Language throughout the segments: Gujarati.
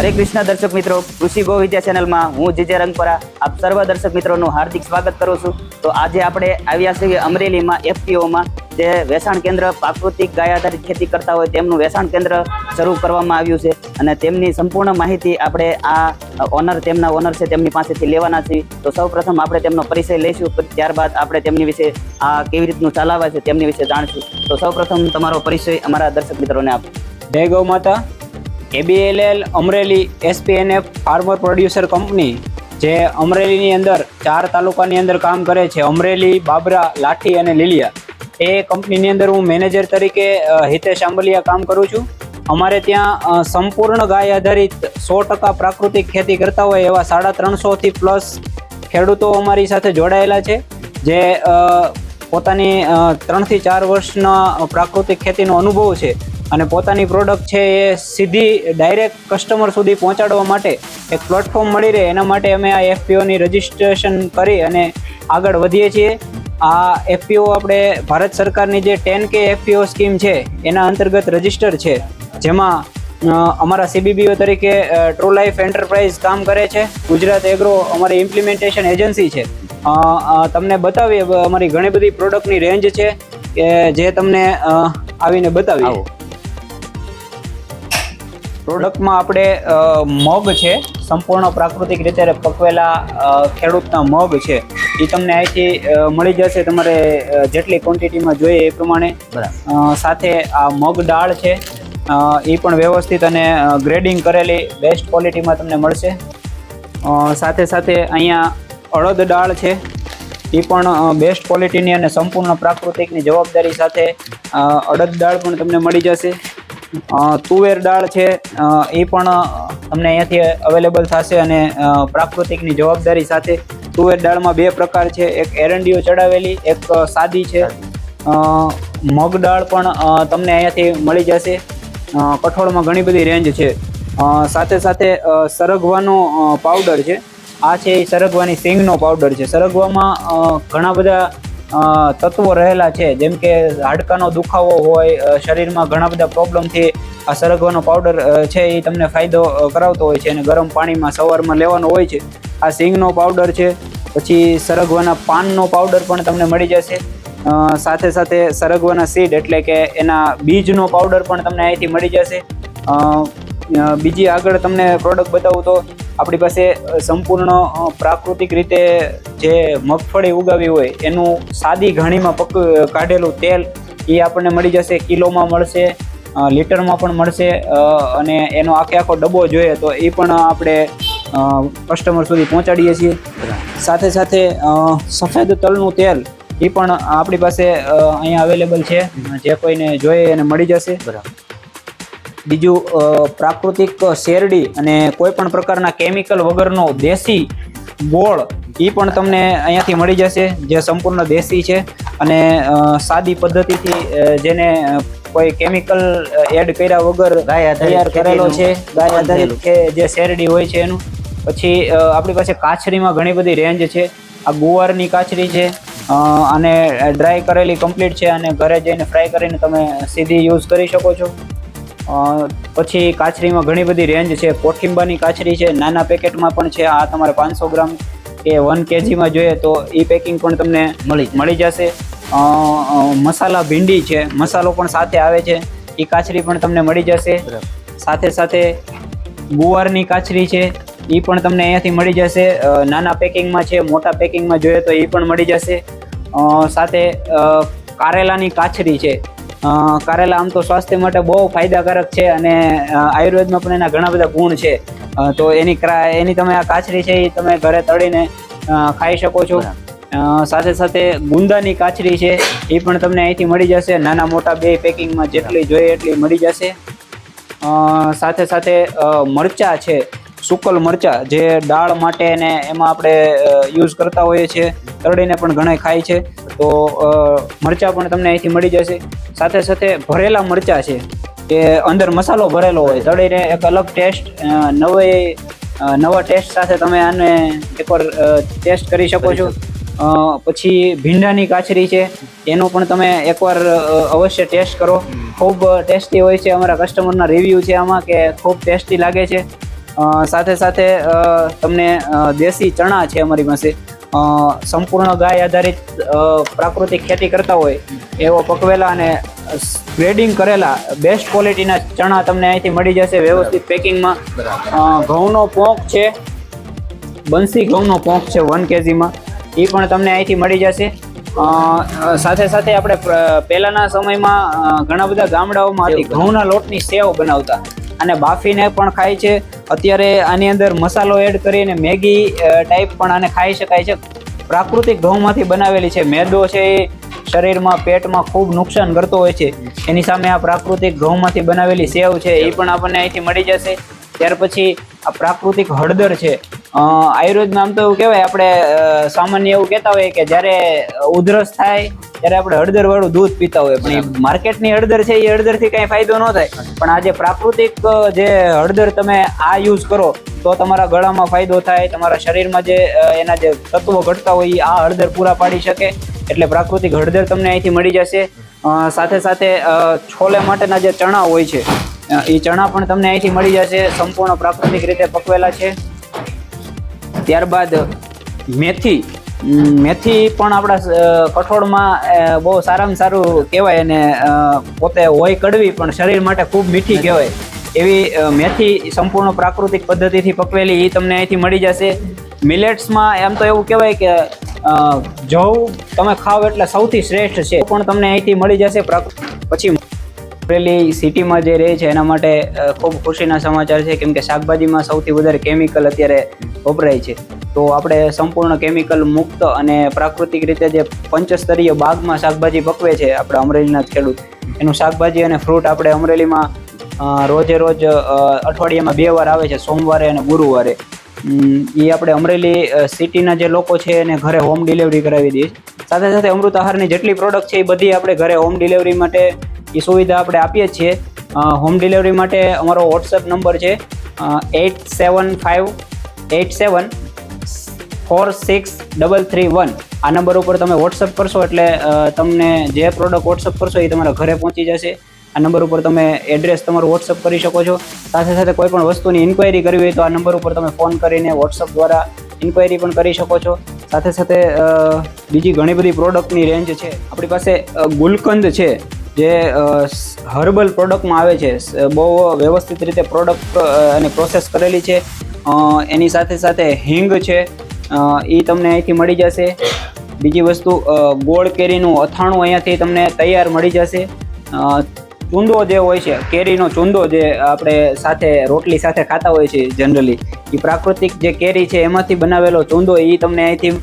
हरे कृष्ण दर्शक मित्रों, कृषि गो विद्या चैनल में हूँ जीजे रंगपरा आप सर्व दर्शक मित्रों हार्दिक स्वागत करूँ छूं। तो आज आपणे आव्या छीए अमरेली में एफपीओ में जे वेचाण केन्द्र प्राकृतिक गाय आधारित खेती करता होय तेमनुं वेचाण केन्द्र शरू करवामां आव्युं छे अने तेमनी संपूर्ण माहिती आपणे आ ओनर तेमना ओनर छे तेमनी पासेथी लेवाना छीए। तो सौप्रथम आपणे तेमनो परिचय लईशुं, त्यारबाद आपणे तेमनी विषे आ केवी रीतनुं चलावे छे तेमनी विषे जाणशुं। तो सौप्रथम तमारो परिचय अमारा दर्शक मित्रोने आपो। जय गौ माता। ABLL Amreli SPNF farmer producer company जे अमरेली अंदर 4 तालुकानी अंदर काम करे छे, अमरेली, बाबरा, लाठी अने लीलिया। ए कंपनी अंदर हूँ मैनेजर तरीके हितेश आंबलिया काम करूँ छूं। अमारे त्यां संपूर्ण गाय आधारित 100% प्राकृतिक खेती करता होय एवा 350 थी प्लस खेडूतो अमारी साथे जोडायेला छे, जे पोतानी 3 થી 4 वर्षना प्राकृतिक खेतीनो अनुभव छे અને પોતાની પ્રોડક્ટ છે એ સીધી ડાયરેક્ટ કસ્ટમર સુધી પહોંચાડવા માટે એક પ્લેટફોર્મ મળી રહે એના માટે અમે આ એફપીઓની રજિસ્ટ્રેશન કરી અને આગળ વધીએ છીએ। આ એફપીઓ આપણે ભારત સરકારની જે 10K એફપીઓ સ્કીમ છે એના અંતર્ગત રજિસ્ટર છે, જેમાં અમારા સીબીબીઓ તરીકે ટ્રુ લાઈફ એન્ટરપ્રાઇઝ કામ કરે છે। ગુજરાત એગ્રો અમારી ઇમ્પ્લિમેન્ટેશન એજન્સી છે। તમને બતાવીએ અમારી ઘણી બધી પ્રોડક્ટની રેન્જ છે કે જે તમને આવીને બતાવીએ। પ્રોડક્ટમાં આપણે મગ છે, સંપૂર્ણ પ્રાકૃતિક રીતે પકવેલા ખેડૂતના મગ છે એ તમને અહીંથી મળી જશે તમારે જેટલી ક્વોન્ટિટીમાં જોઈએ એ પ્રમાણે। સાથે આ મગ દાળ છે એ પણ વ્યવસ્થિત અને ગ્રેડિંગ કરેલી બેસ્ટ ક્વોલિટીમાં તમને મળશે। સાથે સાથે અહીંયા અડદ દાળ છે એ પણ બેસ્ટ ક્વોલિટીની અને સંપૂર્ણ પ્રાકૃતિકની જવાબદારી સાથે અડદ દાળ પણ તમને મળી જશે। તુવેર દાળ છે એ પણ તમને અહીંયાથી અવેલેબલ થશે અને પ્રાકૃતિકની જવાબદારી સાથે। તુવેર દાળમાં 2 પ્રકાર છે, એક એરંડીઓ ચડાવેલી, એક સાદી છે। મગ દાળ પણ તમને અહીંયાથી મળી જશે। કઠોળમાં ઘણી બધી રેન્જ છે। સાથે સાથે સરગવાનો પાવડર છે, આ છે એ સરગવાની સિંગનો પાવડર છે। સરગવામાં ઘણા બધા તત્વો રહેલા છે, જેમ કે હાડકાનો દુખાવો હોય, શરીરમાં ઘણા બધા પ્રોબ્લેમથી આ સરગવાનો પાવડર છે એ તમને ફાયદો કરાવતો હોય છે અને ગરમ પાણીમાં સવારમાં લેવાનો હોય છે। આ સિંગનો પાવડર છે, પછી સરગવાના પાનનો પાવડર પણ તમને મળી જશે। સાથે સાથે સરગવાના સીડ એટલે કે એના બીજનો પાવડર પણ તમને અહીંથી મળી જશે। બીજી આગળ તમને પ્રોડક્ટ બતાવું તો આપણી પાસે સંપૂર્ણ પ્રાકૃતિક રીતે જે મગફળી ઉગાવી હોય એનું સાદી ઘાણીમાં કાઢેલું તેલ એ આપણને મળી જશે। કિલોમાં મળશે, લીટરમાં પણ મળશે અને એનો આખો ડબ્બો જોઈએ તો એ પણ આપણે કસ્ટમર સુધી પહોંચાડીએ છીએ। સાથે સાથે સફેદ તલનું તેલ એ પણ આપણી પાસે અહીંયા અવેલેબલ છે, જે કોઈને જોઈએ એને મળી જશે। બીજું પ્રાકૃતિક શેરડી અને કોઈ પણ પ્રકારના કેમિકલ વગરનો દેશી ગોળ એ પણ તમને અહીંયાથી મળી જશે, જે સંપૂર્ણ દેશી છે અને સાદી પદ્ધતિથી જેને કોઈ કેમિકલ એડ કર્યા વગર તૈયાર કરેલો છે, ગાય આધારિત કે જે શેરડી હોય છે એનું। પછી આપણી પાસે કાચરીમાં ઘણી બધી રેન્જ છે। આ ગુવારની કાચરી છે અને ડ્રાય કરેલી કમ્પ્લીટ છે અને ઘરે જઈને ફ્રાય કરીને તમે સીધી યુઝ કરી શકો છો। પછી કાચરીમાં ઘણી બધી રેન્જ છે। કોઠિંબાની કાચરી છે, નાના પેકેટમાં પણ છે। આ તમારે 500 ગ્રામ કે 1 kgમાં જોઈએ તો એ પેકિંગ પણ તમને મળી જશે। મસાલા ભીંડી છે, મસાલો પણ સાથે આવે છે, એ કાચરી પણ તમને મળી જશે। સાથે સાથે ગુવારની કાચરી છે એ પણ તમને અહીંયાથી મળી જશે। નાના પેકિંગમાં છે, મોટા પેકિંગમાં જોઈએ તો એ પણ મળી જશે। સાથે કારેલાની કાચરી છે। કારેલા આમ તો સ્વાસ્થ્ય માટે બહુ ફાયદાકારક છે અને આયુર્વેદમાં પણ એના ઘણા બધા ગુણ છે, તો એની તમે આ કાચરી છે એ તમે ઘરે તળીને ખાઈ શકો છો। સાથે સાથે ગુંદાની કાચરી છે એ પણ તમને અહીંથી મળી જશે, નાના મોટા 2 પેકિંગમાં જેટલી જોઈએ એટલી મળી જશે। સાથે સાથે મરચાં છે સુકલ મરચા જે દાળ માટે ને એમાં આપણે યુઝ કરતા હોઈએ છીએ, તળીને પણ ઘણા ખાય છે. તો મરચા પણ તમને અહીંથી મળી જશે. સાથે સાથે ભરેલા મરચા છે કે અંદર મસાલો ભરેલો હોય, તળીને એક અલગ ટેસ્ટ, નવા ટેસ્ટ સાથે તમે આને એકવાર ટેસ્ટ કરી શકો છો. પછી ભીંડાની કાચરી છે, એનો પણ તમે એકવાર અવશ્ય ટેસ્ટ કરો. ખૂબ ટેસ્ટી હોય છે. અમારા કસ્ટમરના રિવ્યૂ છે આમાં કે ખૂબ ટેસ્ટી લાગે છે. સાથે સાથે તમને દેશી ચણા છે અમારી પાસે. સંપૂર્ણ ગાય આધારિત પ્રાકૃતિક ખેતી કરતા હોય એવો પકવેલા અને ગ્રેડિંગ કરેલા બેસ્ટ ક્વોલિટીના ચણા તમને અહીંથી મળી જશે વ્યવસ્થિત પેકિંગમાં. ઘઉંનો પોંક છે, બંસી ઘઉંનો પોંક છે 1 kgમાં, એ પણ તમને અહીંથી મળી જશે. સાથે સાથે આપણે પહેલાના સમયમાં ઘણા બધા ગામડાઓમાં હતી ઘઉંના લોટની સેવ બનાવતા અને બાફીને પણ ખાય છે. અત્યારે આની અંદર મસાલો એડ કરીને મેગી ટાઈપ પણ આને ખાઈ શકાય છે. પ્રાકૃતિક ઘઉંમાંથી બનાવેલી છે. મેદો છે એ શરીરમાં પેટમાં ખૂબ નુકસાન કરતો હોય છે, એની સામે આ પ્રાકૃતિક ઘઉંમાંથી બનાવેલી સેવ છે એ પણ આપણને અહીંથી મળી જશે. ત્યાર પછી આ પ્રાકૃતિક હળદર છે. આયુર્વેદમાં આમ તો એવું કહેવાય, આપણે સામાન્ય એવું કહેતા હોઈએ કે જ્યારે ઉધરસ થાય ત્યારે આપણે હળદરવાળું દૂધ પીતા હોઈએ, પણ એ માર્કેટની હળદર છે એ હળદરથી કાંઈ ફાયદો ન થાય. પણ આ જે પ્રાકૃતિક જે હળદર તમે આ યુઝ કરો તો તમારા ગળામાં ફાયદો થાય, તમારા શરીરમાં જે એના જે તત્વો ઘટતા હોય એ આ હળદર પૂરા પાડી શકે. એટલે પ્રાકૃતિક હળદર તમને અહીંથી મળી જશે. સાથે સાથે છોલે માટેના જે ચણા હોય છે એ ચણા પણ તમને અહીંથી મળી જશે, સંપૂર્ણ પ્રાકૃતિક રીતે પકવેલા છે. ત્યારબાદ મેથી પણ આપણા કઠોળમાં બહુ સારામાં સારું કહેવાય અને પોતે હોય કડવી પણ શરીર માટે ખૂબ મીઠી કહેવાય એવી મેથી સંપૂર્ણ પ્રાકૃતિક પદ્ધતિથી પકવેલી એ તમને અહીંથી મળી જશે. મિલેટ્સમાં એમ તો એવું કહેવાય કે જવ તમે ખાવ એટલે સૌથી શ્રેષ્ઠ છે, પણ તમને અહીંથી મળી જશે. પછી અમરેલી સિટીમાં જે રહે છે એના માટે ખૂબ ખુશીના સમાચાર છે, કેમ કે શાકભાજીમાં સૌથી વધારે કેમિકલ અત્યારે વપરાય છે. તો આપણે સંપૂર્ણ કેમિકલ મુક્ત અને પ્રાકૃતિક રીતે જે પંચસ્તરીય બાગમાં શાકભાજી પકવે છે આપણે અમરેલીના જ ખેડૂત, એનું શાકભાજી અને ફ્રૂટ આપણે અમરેલીમાં રોજે રોજ અઠવાડિયામાં 2 વાર આવે છે, સોમવારે અને ગુરુવારે. એ આપણે અમરેલી સિટીના જે લોકો છે એને ઘરે હોમ ડિલિવરી કરાવી દઈએ. સાથે સાથે અમૃત આહારની જેટલી પ્રોડક્ટ છે એ બધી આપણે ઘરે હોમ ડિલિવરી માટે એ સુવિધા આપણે આપીએ છીએ. હોમ ડિલિવરી માટે અમારો વોટ્સએપ નંબર છે 8758746331. આ નંબર ઉપર તમે વોટ્સએપ કરશો એટલે તમને જે પ્રોડક્ટ વોટ્સએપ કરશો એ તમારા ઘરે પહોંચી જશે. આ નંબર ઉપર તમે એડ્રેસ તમારું વોટ્સએપ કરી શકો છો. સાથે સાથે કોઈ પણ વસ્તુની ઇન્ક્વાયરી કરવી હોય તો આ નંબર ઉપર તમે ફોન કરીને વોટ્સએપ દ્વારા ઇન્ક્વાયરી પણ કરી શકો છો. સાથે સાથે બીજી ઘણી બધી પ્રોડક્ટની રેન્જ છે આપણી પાસે. ગુલકંદ છે જે હર્બલ પ્રોડક્ટમાં આવે છે, બહુ વ્યવસ્થિત રીતે પ્રોડક્ટ અને પ્રોસેસ કરેલી છે. એની સાથે સાથે હિંગ છે એ તમને અહીંથી મળી જશે. બીજી વસ્તુ ગોળ કેરીનું અથાણું અહીંયાથી તમને તૈયાર મળી જશે. ચૂંદો જે હોય છે, કેરીનો ચૂંદો જે આપણે સાથે રોટલી સાથે ખાતા હોય છે જનરલી, એ પ્રાકૃતિક જે કેરી છે એમાંથી બનાવેલો ચૂંદો એ તમને અહીંથી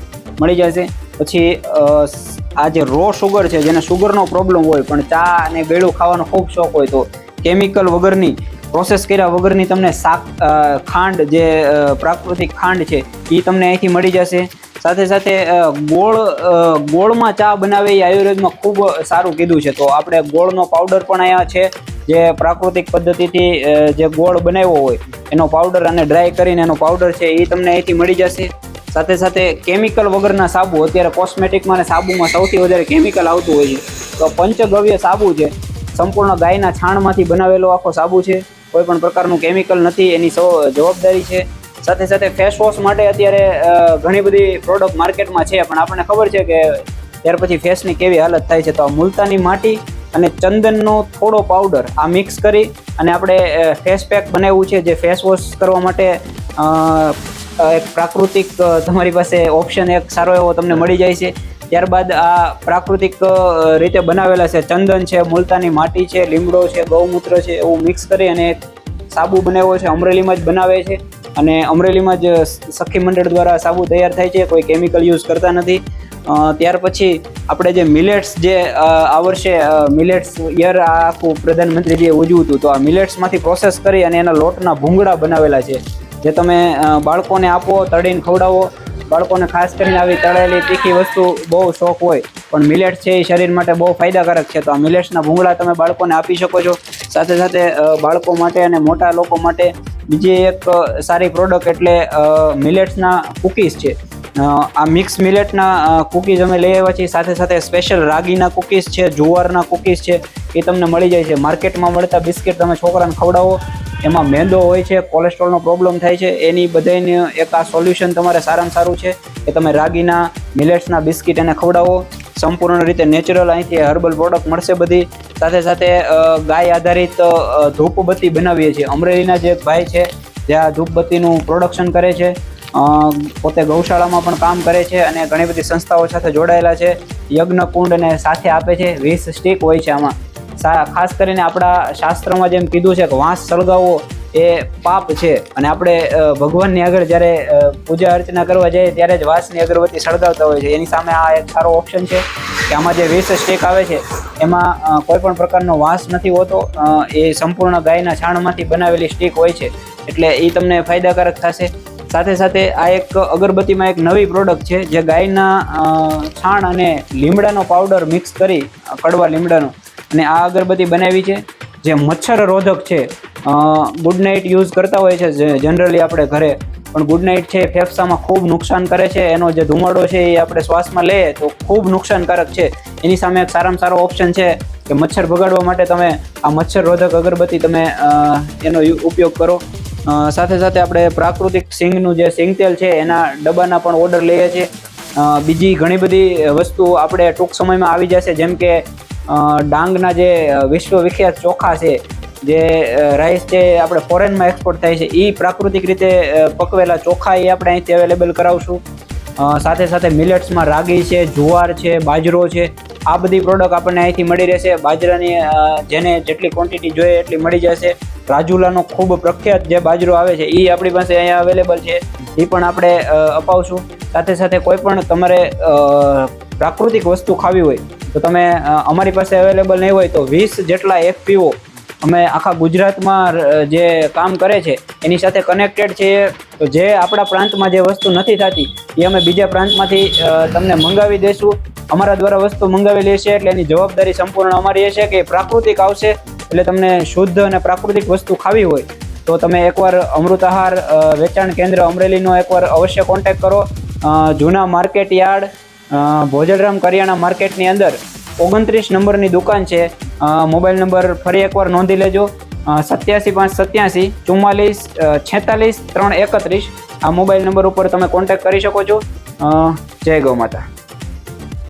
મળી જશે. પછી આ જે રો શુગર છે, જેને શુગરનો પ્રોબ્લેમ હોય પણ ચા અને ગળ્યું ખાવાનો ખૂબ શોખ હોય, તો કેમિકલ વગરની, પ્રોસેસ કર્યા વગરની તમને ખાંડ જે પ્રાકૃતિક ખાંડ છે એ તમને અહીંથી મળી જશે. સાથે સાથે ગોળમાં ચા બનાવે એ આયુર્વેદમાં ખૂબ સારું કીધું છે. તો આપણે ગોળનો પાવડર પણ અહીંયા છે, જે પ્રાકૃતિક પદ્ધતિથી જે ગોળ બનાવ્યો હોય એનો પાવડર અને ડ્રાય કરીને એનો પાવડર છે એ તમને અહીંથી મળી જશે. સાથે સાથે કેમિકલ વગરના સાબુ, અત્યારે કોસ્મેટિકમાં અને સાબુમાં સૌથી વધારે કેમિકલ આવતું હોય છે, તો પંચગવ્ય સાબુ છે, સંપૂર્ણ ગાયના છાણમાંથી બનાવેલો આખો સાબુ છે, કોઈ પણ પ્રકારનું કેમિકલ નથી, એની જવાબદારી છે. સાથે સાથે ફેસ વોશ માટે અત્યારે ઘણી બધી પ્રોડક્ટ માર્કેટમાં છે, પણ આપણને ખબર છે કે ત્યાર પછી ફેસની કેવી હાલત થાય છે. તો આ મુલતાની માટી અને ચંદનનો થોડો પાવડર આ મિક્સ કરી અને આપણે ફેસ પેક બનાવ્યું છે, જે ફેસ વોશ કરવા માટે એક પ્રાકૃતિક તમારી પાસે ઓપ્શન એક સારો એવો તમને મળી જાય છે. ત્યારબાદ આ પ્રાકૃતિક રીતે બનાવેલા છે, ચંદન છે, મુલતાની માટી છે, લીમડો છે, ગૌમૂત્ર છે, એવું મિક્સ કરી અને સાબુ બનાવ્યો છે. અમરેલીમાં જ બનાવે છે અને અમરેલીમાં જ સખી મંડળ દ્વારા સાબુ તૈયાર થાય છે, કોઈ કેમિકલ યુઝ કરતા નથી. ત્યાર પછી આપણે જે મિલેટ્સ, જે આ વર્ષે મિલેટ્સ યર આખું પ્રધાનમંત્રીજીએ ઉજવ્યું હતું, તો આ મિલેટ્સમાંથી પ્રોસેસ કરી અને એના લોટના ભૂંગળા બનાવેલા છે, જે તમે બાળકોને આપો, તળીને ખવડાવો. બાળકોને ખાસ કરીને આવી તળેલી તીખી વસ્તુ બહુ શોખ હોય, પણ મિલેટ્સ છે એ શરીર માટે બહુ ફાયદાકારક છે. તો આ મિલેટ્સના ભૂંગળા તમે બાળકોને આપી શકો છો. સાથે સાથે બાળકો માટે અને મોટા લોકો માટે બીજી એક સારી પ્રોડક્ટ એટલે મિલેટ્સના કૂકીઝ છે. આ મિક્સ મિલેટના કૂકીઝ અમે લઈ આવ્યા છીએ. સાથે સાથે સ્પેશિયલ રાગીના કૂકીઝ છે, જુવારના કૂકીઝ છે, એ તમને મળી જાય છે. માર્કેટમાં મળતા બિસ્કિટ તમે છોકરાને ખવડાવો, એમાં મેંદો હોય છે, કોલેસ્ટ્રોલનો પ્રોબ્લેમ થાય છે. એની બધાની એક આ સોલ્યુશન તમારે સારામાં સારું છે કે તમે રાગીના મિલેટ્સના બિસ્કિટ એને ખવડાવો. સંપૂર્ણ રીતે નેચરલ અહીંથી હર્બલ પ્રોડક્ટ મળશે બધી. સાથે સાથે ગાય આધારિત ધૂપબત્તી બનાવીએ છીએ. અમરેલીના જે એક ભાઈ છે જે આ ધૂપબત્તીનું પ્રોડક્શન કરે છે, પોતે ગૌશાળામાં પણ કામ કરે છે અને ઘણી બધી સંસ્થાઓ સાથે જોડાયેલા છે. યજ્ઞકુંડ અને સાથે આપે છે. 20 સ્ટીક હોય છે આમાં. ખાસ કરીને આપણા શાસ્ત્રમાં જેમ કીધું છે કે વાંસ સળગાવવો એ પાપ છે, અને આપણે ભગવાનની આગળ જ્યારે પૂજા અર્ચના કરવા જઈએ ત્યારે જ વાંસની અગરબત્તી સળગાવતા હોય છે. એની સામે આ એક સારો ઓપ્શન છે કે આમાં જે 20 સ્ટીક આવે છે એમાં કોઈ પણ પ્રકારનો વાંસ નથી હોતો. એ સંપૂર્ણ ગાયના છાણમાંથી બનાવેલી સ્ટીક હોય છે, એટલે એ તમને ફાયદાકારક થશે. સાથે સાથે આ એક અગરબત્તીમાં એક નવી પ્રોડક્ટ છે જે ગાયના છાણ અને લીમડાનો પાવડર મિક્સ કરી, કડવા લીમડાનો, અને આ અગરબત્તી બનાવી છે જે મચ્છર રોધક છે. ગુડ નાઇટ યુઝ કરતા હોય છે જનરલી આપણે ઘરે, પણ ગુડ નાઇટ છે ફેફસામાં ખૂબ નુકસાન કરે છે. એનો જે ધુમાડો છે એ આપણે શ્વાસમાં લઈએ તો ખૂબ નુકસાનકારક છે. એની સામે એક સારામાં સારો ઓપ્શન છે કે મચ્છર ભગાડવા માટે તમે આ મચ્છર રોધક અગરબત્તી તમે એનો ઉપયોગ કરો. સાથે સાથે આપણે પ્રાકૃતિક સિંગનું જે સિંગ તેલ છે એના ડબ્બાના પણ ઓર્ડર લઈએ છીએ. બીજી ઘણી બધી વસ્તુ આપણે ટૂંક સમયમાં આવી જશે, જેમ કે ડાંગના જે વિશ્વ વિખ્યાત ચોખા છે, જે રાઈસ છે આપણે ફોરેનમાં એક્સપોર્ટ થાય છે, એ પ્રાકૃતિક રીતે પકવેલા ચોખા એ આપણે અહીંથી અવેલેબલ કરાવશું. સાથે સાથે મિલેટ્સમાં રાગી છે, જુવાર છે, બાજરો છે, આ બધી પ્રોડક્ટ આપણને અહીંથી મળી રહેશે. બાજરાની જેને જેટલી ક્વોન્ટિટી જોઈએ એટલી મળી જશે. રાજુલાનો ખૂબ પ્રખ્યાત જે બાજરો આવે છે એ આપણી પાસે અહીંયા અવેલેબલ છે, એ પણ આપણે અપાવશું. સાથે સાથે કોઈ પણ તમારે પ્રાકૃતિક વસ્તુ ખાવી હોય તો તમે અમારી પાસે અવેલેબલ નહીં હોય તો 20 જેટલા FPO અમે આખા ગુજરાતમાં જે કામ કરે છે એની સાથે કનેક્ટેડ છે. તો જે આપણા પ્રાંતમાં જે વસ્તુ નથી થતી એ અમે બીજા પ્રાંતમાંથી તમને મંગાવી દઈશું. અમારા દ્વારા વસ્તુ મંગાવી લેશે એટલે એની જવાબદારી સંપૂર્ણ અમારી હશે કે પ્રાકૃતિક આવશે. એટલે તમને શુદ્ધ અને પ્રાકૃતિક વસ્તુ ખાવી હોય તો તમે એકવાર અમૃત આહાર વેચાણ કેન્દ્ર અમરેલીનો એકવાર અવશ્ય કોન્ટેક્ટ કરો. જૂના માર્કેટ યાર્ડ ભોજલરામ કરિયાણા માર્કેટની અંદર 29 નંબરની દુકાન છે. મોબાઈલ નંબર ફરી એકવાર નોંધી લેજો, 87 587 44 46 331. આ મોબાઈલ નંબર ઉપર તમે કોન્ટેક્ટ કરી શકો છો. જય ગૌ માતા.